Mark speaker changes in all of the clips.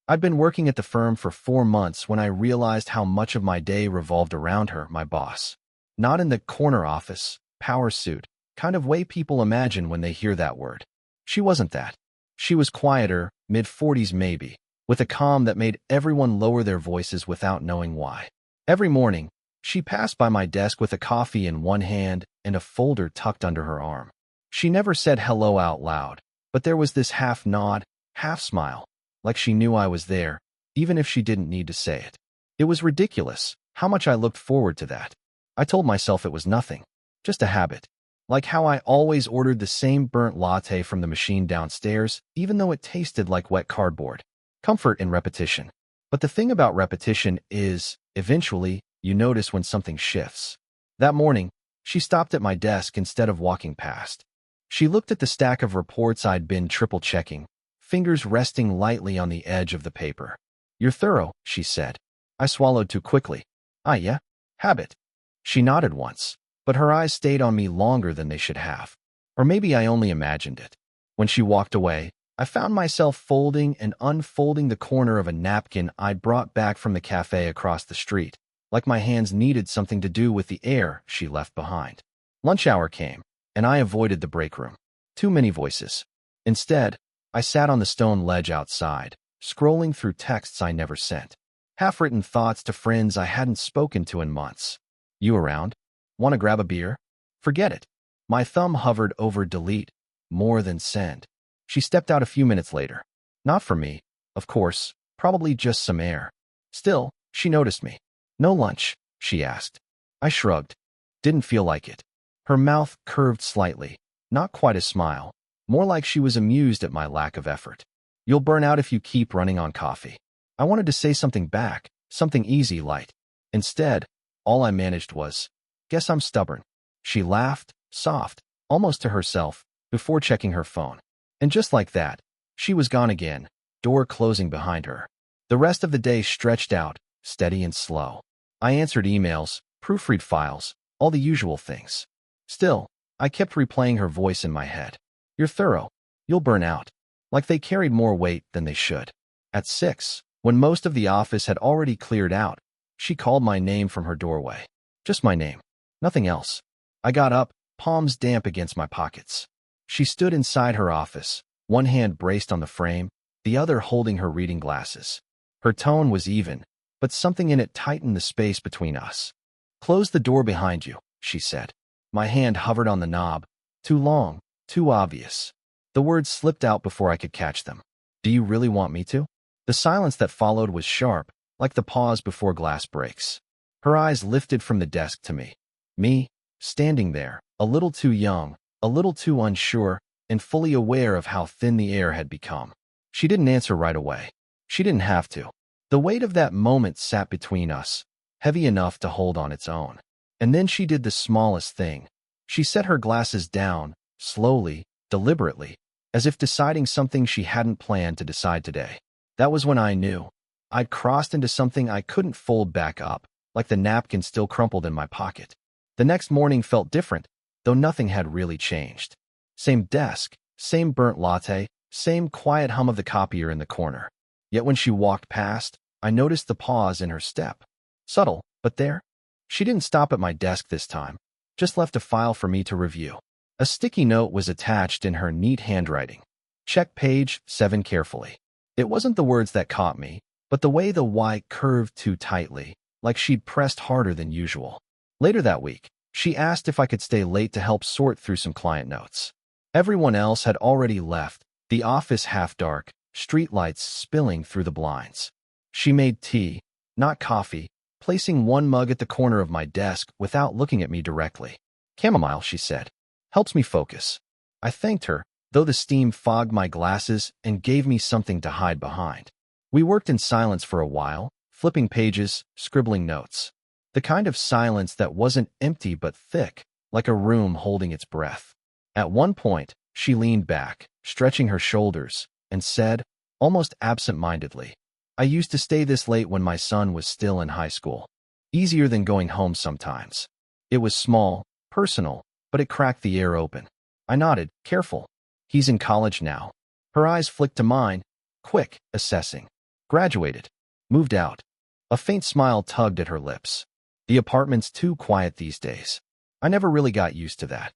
Speaker 1: I'd been working at the firm for 4 months when I realized how much of my day revolved around her, my boss. Not in the corner office, power suit, kind of way people imagine when they hear that word. She wasn't that. She was quieter, mid-40s maybe, with a calm that made everyone lower their voices without knowing why. Every morning, she passed by my desk with a coffee in one hand and a folder tucked under her arm. She never said hello out loud, but there was this half nod, half smile, like she knew I was there, even if she didn't need to say it. It was ridiculous how much I looked forward to that. I told myself it was nothing, just a habit. Like how I always ordered the same burnt latte from the machine downstairs, even though it tasted like wet cardboard. Comfort in repetition. But the thing about repetition is, eventually, you notice when something shifts. That morning, she stopped at my desk instead of walking past. She looked at the stack of reports I'd been triple-checking, fingers resting lightly on the edge of the paper. "You're thorough," she said. I swallowed too quickly. "Ah, yeah? Habit." She nodded once, but her eyes stayed on me longer than they should have. Or maybe I only imagined it. When she walked away, I found myself folding and unfolding the corner of a napkin I'd brought back from the cafe across the street, like my hands needed something to do with the air she left behind. Lunch hour came, and I avoided the break room. Too many voices. Instead, I sat on the stone ledge outside, scrolling through texts I never sent. Half-written thoughts to friends I hadn't spoken to in months. "You around? Want to grab a beer?" Forget it. My thumb hovered over delete, more than send. She stepped out a few minutes later. Not for me, of course, probably just some air. Still, she noticed me. "No lunch?" she asked. I shrugged. Didn't feel like it. Her mouth curved slightly, not quite a smile, more like she was amused at my lack of effort. "You'll burn out if you keep running on coffee." I wanted to say something back, something easy, light. Instead, all I managed was, "Guess I'm stubborn." She laughed, soft, almost to herself, before checking her phone. And just like that, she was gone again, door closing behind her. The rest of the day stretched out, steady and slow. I answered emails, proofread files, all the usual things. Still, I kept replaying her voice in my head. "You're thorough. You'll burn out." Like they carried more weight than they should. At 6, when most of the office had already cleared out, she called my name from her doorway. Just my name. Nothing else. I got up, palms damp against my pockets. She stood inside her office, one hand braced on the frame, the other holding her reading glasses. Her tone was even, but something in it tightened the space between us. "Close the door behind you," she said. My hand hovered on the knob. Too long, too obvious. The words slipped out before I could catch them. "Do you really want me to?" The silence that followed was sharp, like the pause before glass breaks. Her eyes lifted from the desk to me. Me, standing there, a little too young, a little too unsure, and fully aware of how thin the air had become. She didn't answer right away. She didn't have to. The weight of that moment sat between us, heavy enough to hold on its own. And then she did the smallest thing. She set her glasses down, slowly, deliberately, as if deciding something she hadn't planned to decide today. That was when I knew. I'd crossed into something I couldn't fold back up, like the napkin still crumpled in my pocket. The next morning felt different, though nothing had really changed. Same desk, same burnt latte, same quiet hum of the copier in the corner. Yet when she walked past, I noticed the pause in her step. Subtle, but there. She didn't stop at my desk this time, just left a file for me to review. A sticky note was attached in her neat handwriting. "Check page 7 carefully." It wasn't the words that caught me, but the way the Y curved too tightly, like she'd pressed harder than usual. Later that week, she asked if I could stay late to help sort through some client notes. Everyone else had already left, the office half dark, streetlights spilling through the blinds. She made tea, not coffee, placing one mug at the corner of my desk without looking at me directly. "Chamomile," she said. "Helps me focus." I thanked her, though the steam fogged my glasses and gave me something to hide behind. We worked in silence for a while, flipping pages, scribbling notes. The kind of silence that wasn't empty but thick, like a room holding its breath. At one point, she leaned back, stretching her shoulders, and said, almost absent-mindedly, "I used to stay this late when my son was still in high school. Easier than going home sometimes." It was small, personal, but it cracked the air open. I nodded, careful. "He's in college now." Her eyes flicked to mine, quick, assessing. Graduated. Moved out. A faint smile tugged at her lips. The apartment's too quiet these days. I never really got used to that.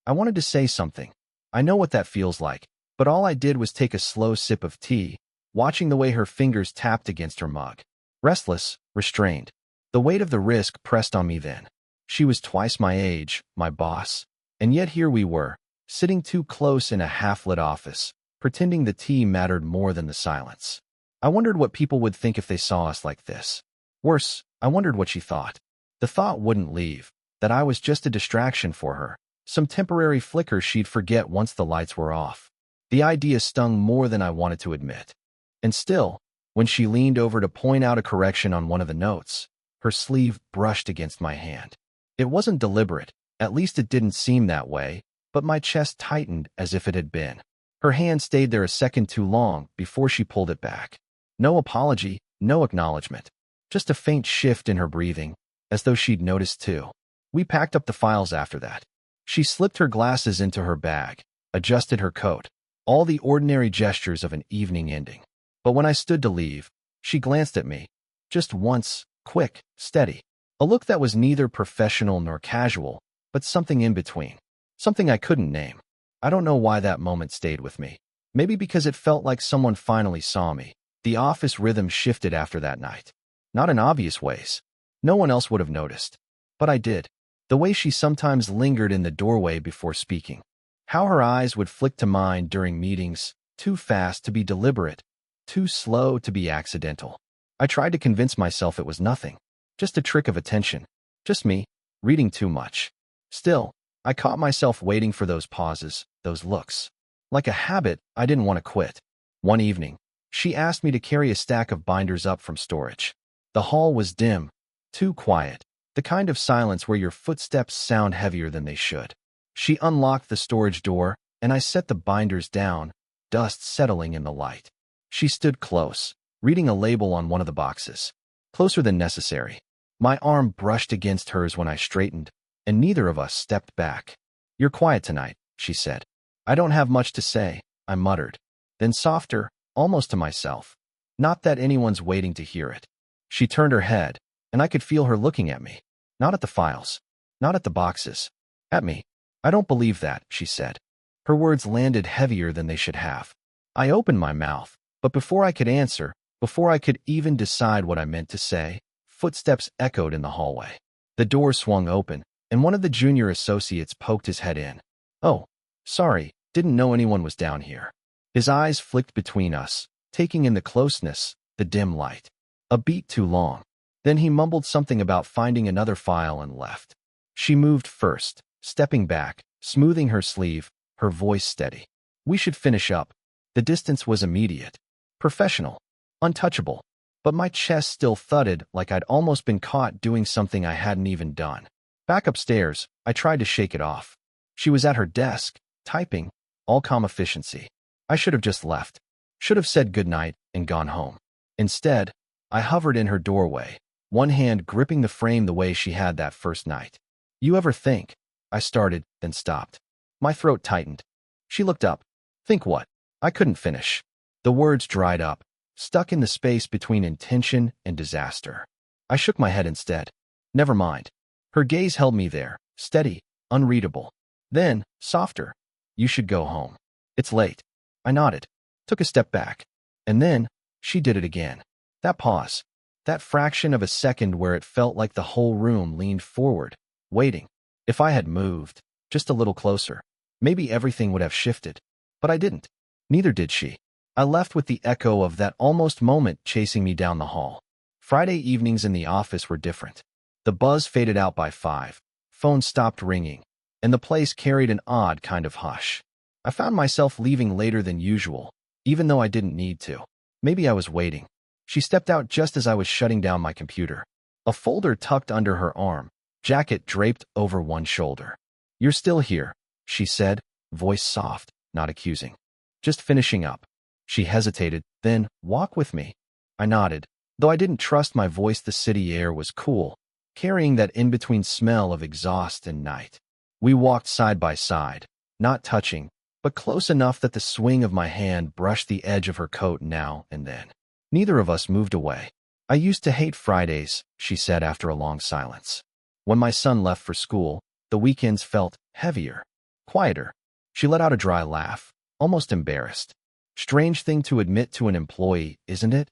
Speaker 1: I wanted to say something. I know what that feels like, but all I did was take a slow sip of tea, watching the way her fingers tapped against her mug. Restless, restrained. The weight of the risk pressed on me then. She was twice my age, my boss, and yet here we were, sitting too close in a half-lit office, pretending the tea mattered more than the silence. I wondered what people would think if they saw us like this. Worse, I wondered what she thought. The thought wouldn't leave, that I was just a distraction for her, some temporary flicker she'd forget once the lights were off. The idea stung more than I wanted to admit. And still, when she leaned over to point out a correction on one of the notes, her sleeve brushed against my hand. It wasn't deliberate, at least it didn't seem that way, but my chest tightened as if it had been. Her hand stayed there a second too long before she pulled it back. No apology, no acknowledgement. Just a faint shift in her breathing, as though she'd noticed too. We packed up the files after that. She slipped her glasses into her bag, adjusted her coat, all the ordinary gestures of an evening ending. But when I stood to leave, she glanced at me. Just once, quick, steady. A look that was neither professional nor casual, but something in between. Something I couldn't name. I don't know why that moment stayed with me. Maybe because it felt like someone finally saw me. The office rhythm shifted after that night. Not in obvious ways. No one else would have noticed. But I did. The way she sometimes lingered in the doorway before speaking. How her eyes would flick to mine during meetings, too fast to be deliberate, too slow to be accidental. I tried to convince myself it was nothing. Just a trick of attention. Just me, reading too much. Still, I caught myself waiting for those pauses, those looks. Like a habit, I didn't want to quit. One evening, she asked me to carry a stack of binders up from storage. The hall was dim, too quiet, the kind of silence where your footsteps sound heavier than they should. She unlocked the storage door, and I set the binders down, dust settling in the light. She stood close, reading a label on one of the boxes. Closer than necessary. My arm brushed against hers when I straightened, and neither of us stepped back. "You're quiet tonight," she said. "I don't have much to say," I muttered. Then softer, almost to myself. "Not that anyone's waiting to hear it." She turned her head, and I could feel her looking at me. Not at the files. Not at the boxes. At me. "I don't believe that," she said. Her words landed heavier than they should have. I opened my mouth, but before I could answer, before I could even decide what I meant to say, footsteps echoed in the hallway. The door swung open, and one of the junior associates poked his head in. "Oh, sorry, didn't know anyone was down here." His eyes flicked between us, taking in the closeness, the dim light. A beat too long. Then he mumbled something about finding another file and left. She moved first, stepping back, smoothing her sleeve, her voice steady. "We should finish up." The distance was immediate. Professional. Untouchable. But my chest still thudded like I'd almost been caught doing something I hadn't even done. Back upstairs, I tried to shake it off. She was at her desk, typing, all calm efficiency. I should have just left. Should have said goodnight and gone home. Instead, I hovered in her doorway, one hand gripping the frame the way she had that first night. "You ever think?" I started, then stopped. My throat tightened. She looked up. "Think what?" I couldn't finish. The words dried up, stuck in the space between intention and disaster. I shook my head instead. "Never mind." Her gaze held me there, steady, unreadable. Then, softer. "You should go home. It's late." I nodded, took a step back. And then, she did it again. That pause. That fraction of a second where it felt like the whole room leaned forward, waiting. If I had moved, just a little closer, maybe everything would have shifted. But I didn't. Neither did she. I left with the echo of that almost moment chasing me down the hall. Friday evenings in the office were different. The buzz faded out by 5, phones stopped ringing, and the place carried an odd kind of hush. I found myself leaving later than usual, even though I didn't need to. Maybe I was waiting. She stepped out just as I was shutting down my computer. A folder tucked under her arm, jacket draped over one shoulder. "You're still here," she said, voice soft, not accusing. "Just finishing up." She hesitated, then, "Walk with me." I nodded. Though I didn't trust my voice, the city air was cool, carrying that in-between smell of exhaust and night. We walked side by side, not touching, but close enough that the swing of my hand brushed the edge of her coat now and then. Neither of us moved away. I used to hate Fridays, she said after a long silence. When my son left for school, the weekends felt heavier, quieter. She let out a dry laugh, almost embarrassed. Strange thing to admit to an employee, isn't it?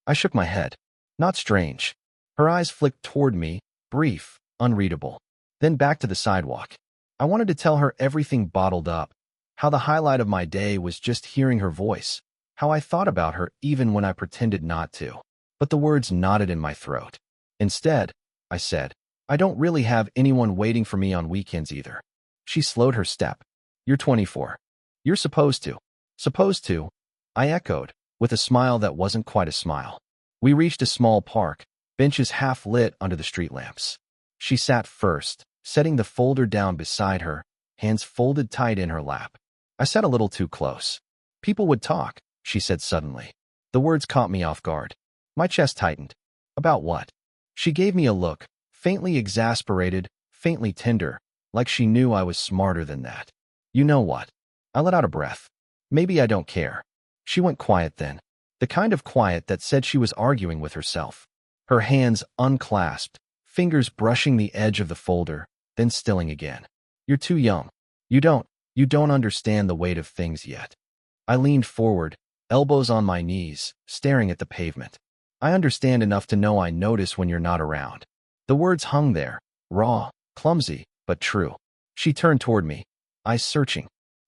Speaker 1: I shook my head. Not strange. Her eyes flicked toward me, brief, unreadable. Then back to the sidewalk. I wanted to tell her everything bottled up, how the highlight of my day was just hearing her voice, how I thought about her even when I pretended not to. But the words knotted in my throat. Instead, I said, I don't really have anyone waiting for me on weekends either. She slowed her step. You're 24. You're supposed to. Supposed to, I echoed, with a smile that wasn't quite a smile. We reached a small park, benches half lit under the street lamps. She sat first, setting the folder down beside her, hands folded tight in her lap. I sat a little too close. People would talk, she said suddenly. The words caught me off guard. My chest tightened. About what? She gave me a look, faintly exasperated, faintly tender, like she knew I was smarter than that. You know what? I let out a breath. Maybe I don't care. She went quiet then. The kind of quiet that said she was arguing with herself. Her hands unclasped, fingers brushing the edge of the folder, then stilling again. You're too young. You don't understand the weight of things yet. I leaned forward, elbows on my knees, staring at the pavement. I understand enough to know I notice when you're not around. The words hung there, raw, clumsy, but true. She turned toward me, eyes searching.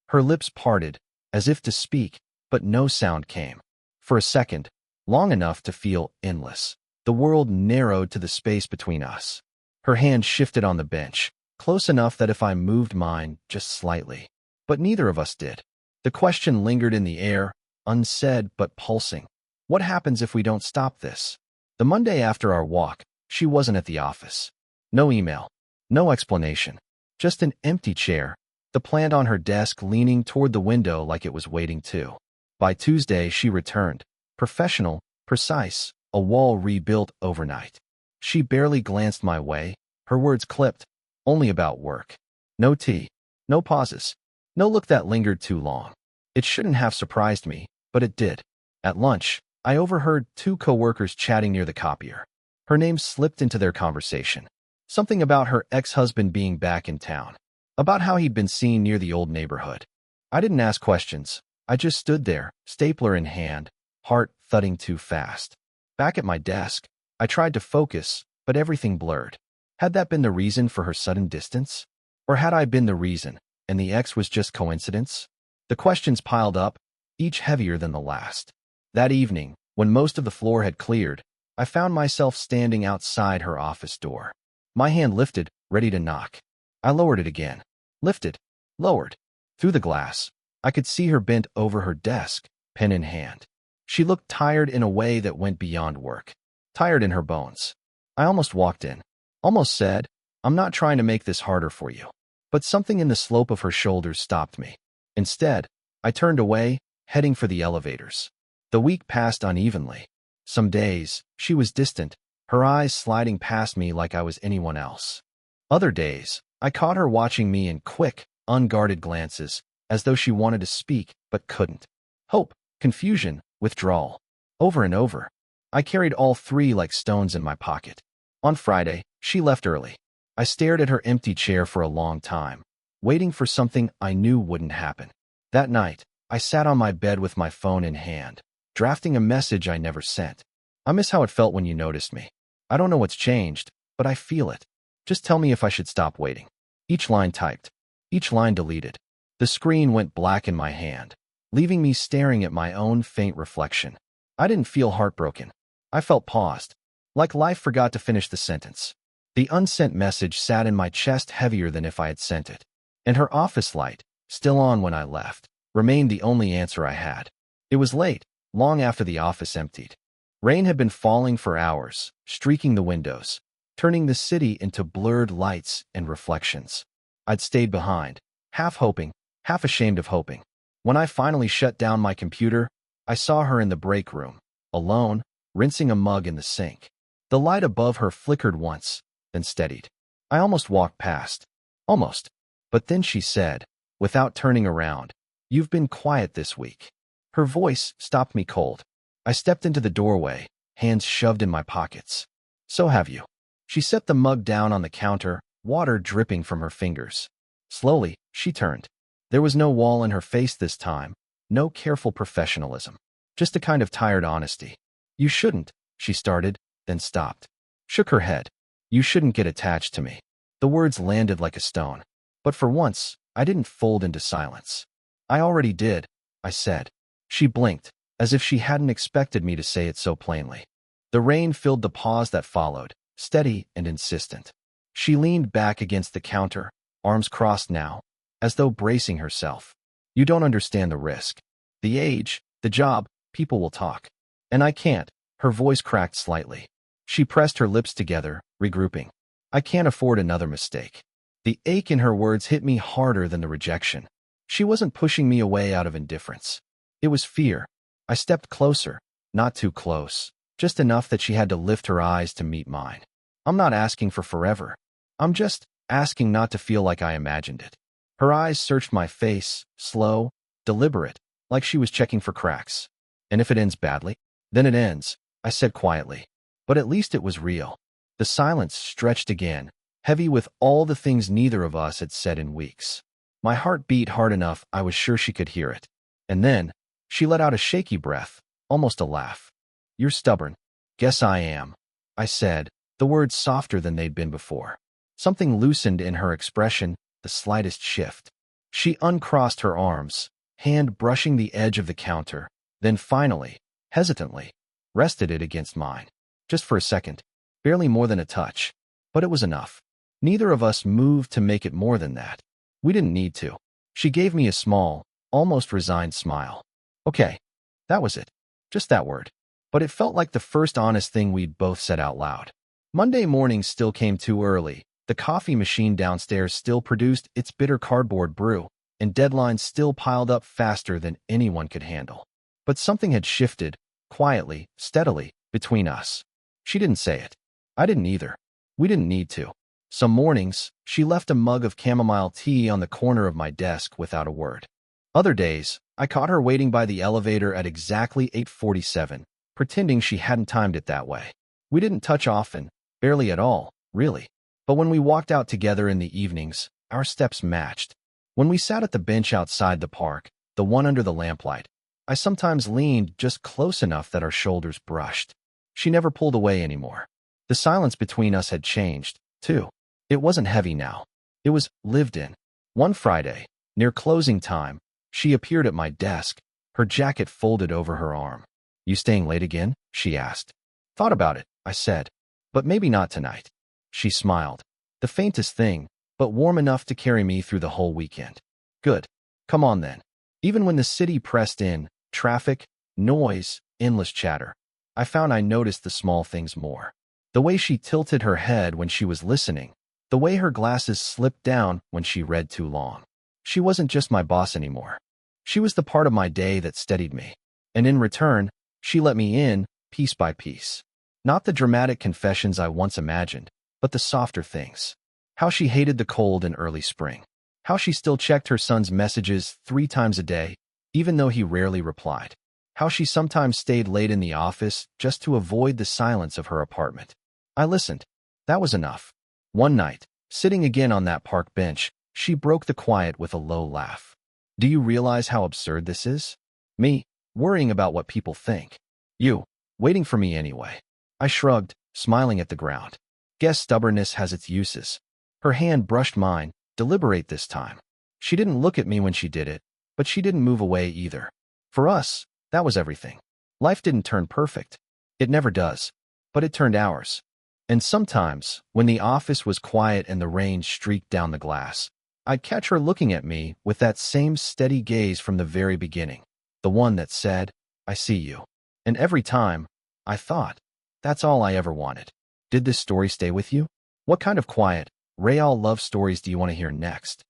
Speaker 1: Her lips parted, as if to speak, but no sound came. For a second, long enough to feel endless, the world narrowed to the space between us. Her hand shifted on the bench, close enough that if I moved mine just slightly. But neither of us did. The question lingered in the air, unsaid but pulsing. What happens if we don't stop this? The Monday after our walk, she wasn't at the office. No email. No explanation. Just an empty chair, the plant on her desk leaning toward the window like it was waiting too. By Tuesday, she returned. Professional, precise, a wall rebuilt overnight. She barely glanced my way, her words clipped. Only about work. No tea. No pauses. No look that lingered too long. It shouldn't have surprised me, but it did. At lunch, I overheard two coworkers chatting near the copier. Her name slipped into their conversation. Something about her ex-husband being back in town. About how he'd been seen near the old neighborhood. I didn't ask questions. I just stood there, stapler in hand, heart thudding too fast. Back at my desk, I tried to focus, but everything blurred. Had that been the reason for her sudden distance? Or had I been the reason, and the ex was just coincidence? The questions piled up, each heavier than the last. That evening, when most of the floor had cleared, I found myself standing outside her office door. My hand lifted, ready to knock. I lowered it again. Lifted. Lowered. Through the glass, I could see her bent over her desk, pen in hand. She looked tired in a way that went beyond work. Tired in her bones. I almost walked in. Almost said, I'm not trying to make this harder for you. But something in the slope of her shoulders stopped me. Instead, I turned away, heading for the elevators. The week passed unevenly. Some days, she was distant, her eyes sliding past me like I was anyone else. Other days, I caught her watching me in quick, unguarded glances, as though she wanted to speak, but couldn't. Hope, confusion, withdrawal. Over and over. I carried all three like stones in my pocket. On Friday, she left early. I stared at her empty chair for a long time, waiting for something I knew wouldn't happen. That night, I sat on my bed with my phone in hand, drafting a message I never sent. I miss how it felt when you noticed me. I don't know what's changed, but I feel it. Just tell me if I should stop waiting. Each line typed. Each line deleted. The screen went black in my hand, leaving me staring at my own faint reflection. I didn't feel heartbroken. I felt paused, like life forgot to finish the sentence. The unsent message sat in my chest heavier than if I had sent it. And her office light, still on when I left, remained the only answer I had. It was late, long after the office emptied. Rain had been falling for hours, streaking the windows, turning the city into blurred lights and reflections. I'd stayed behind, half hoping, half ashamed of hoping. When I finally shut down my computer, I saw her in the break room, alone, rinsing a mug in the sink. The light above her flickered once, then steadied. I almost walked past. Almost. But then she said, without turning around, "You've been quiet this week." Her voice stopped me cold. I stepped into the doorway, hands shoved in my pockets. So have you. She set the mug down on the counter, water dripping from her fingers. Slowly, she turned. There was no wall in her face this time, no careful professionalism, just a kind of tired honesty. You shouldn't, she started, then stopped. Shook her head. You shouldn't get attached to me. The words landed like a stone. But for once, I didn't fold into silence. I already did, I said. She blinked, as if she hadn't expected me to say it so plainly. The rain filled the pause that followed, steady and insistent. She leaned back against the counter, arms crossed now, as though bracing herself. You don't understand the risk. The age, the job, people will talk. And I can't. Her voice cracked slightly. She pressed her lips together, regrouping. I can't afford another mistake. The ache in her words hit me harder than the rejection. She wasn't pushing me away out of indifference. It was fear. I stepped closer, not too close, just enough that she had to lift her eyes to meet mine. I'm not asking for forever. I'm just asking not to feel like I imagined it. Her eyes searched my face, slow, deliberate, like she was checking for cracks. And if it ends badly, then it ends, I said quietly. But at least it was real. The silence stretched again, heavy with all the things neither of us had said in weeks. My heart beat hard enough I was sure she could hear it. And then, she let out a shaky breath, almost a laugh. You're stubborn. Guess I am, I said, the words softer than they'd been before. Something loosened in her expression, the slightest shift. She uncrossed her arms, hand brushing the edge of the counter, then finally, hesitantly, rested it against mine. Just for a second, barely more than a touch, but it was enough. Neither of us moved to make it more than that. We didn't need to. She gave me a small, almost resigned smile. Okay, that was it. Just that word. But it felt like the first honest thing we'd both said out loud. Monday morning still came too early. The coffee machine downstairs still produced its bitter cardboard brew, and deadlines still piled up faster than anyone could handle. But something had shifted, quietly, steadily, between us. She didn't say it. I didn't either. We didn't need to. Some mornings, she left a mug of chamomile tea on the corner of my desk without a word. Other days, I caught her waiting by the elevator at exactly 8:47, pretending she hadn't timed it that way. We didn't touch often, barely at all, really. But when we walked out together in the evenings, our steps matched. When we sat at the bench outside the park, the one under the lamplight, I sometimes leaned just close enough that our shoulders brushed. She never pulled away anymore. The silence between us had changed, too. It wasn't heavy now. It was lived in. One Friday, near closing time, she appeared at my desk, her jacket folded over her arm. You staying late again? She asked. Thought about it, I said. But maybe not tonight. She smiled. The faintest thing, but warm enough to carry me through the whole weekend. Good. Come on then. Even when the city pressed in, traffic, noise, endless chatter, I found I noticed the small things more. The way she tilted her head when she was listening, the way her glasses slipped down when she read too long. She wasn't just my boss anymore. She was the part of my day that steadied me. And in return, she let me in, piece by piece. Not the dramatic confessions I once imagined, but the softer things. How she hated the cold in early spring. How she still checked her son's messages 3 times a day, even though he rarely replied. How she sometimes stayed late in the office just to avoid the silence of her apartment. I listened. That was enough. One night, sitting again on that park bench, she broke the quiet with a low laugh. Do you realize how absurd this is? Me, worrying about what people think. You, waiting for me anyway. I shrugged, smiling at the ground. Guess stubbornness has its uses. Her hand brushed mine, deliberate this time. She didn't look at me when she did it, but she didn't move away either. For us, that was everything. Life didn't turn perfect. It never does. But it turned ours. And sometimes, when the office was quiet and the rain streaked down the glass, I'd catch her looking at me with that same steady gaze from the very beginning. The one that said, I see you. And every time, I thought, that's all I ever wanted. Did this story stay with you? What kind of quiet, real love stories do you want to hear next?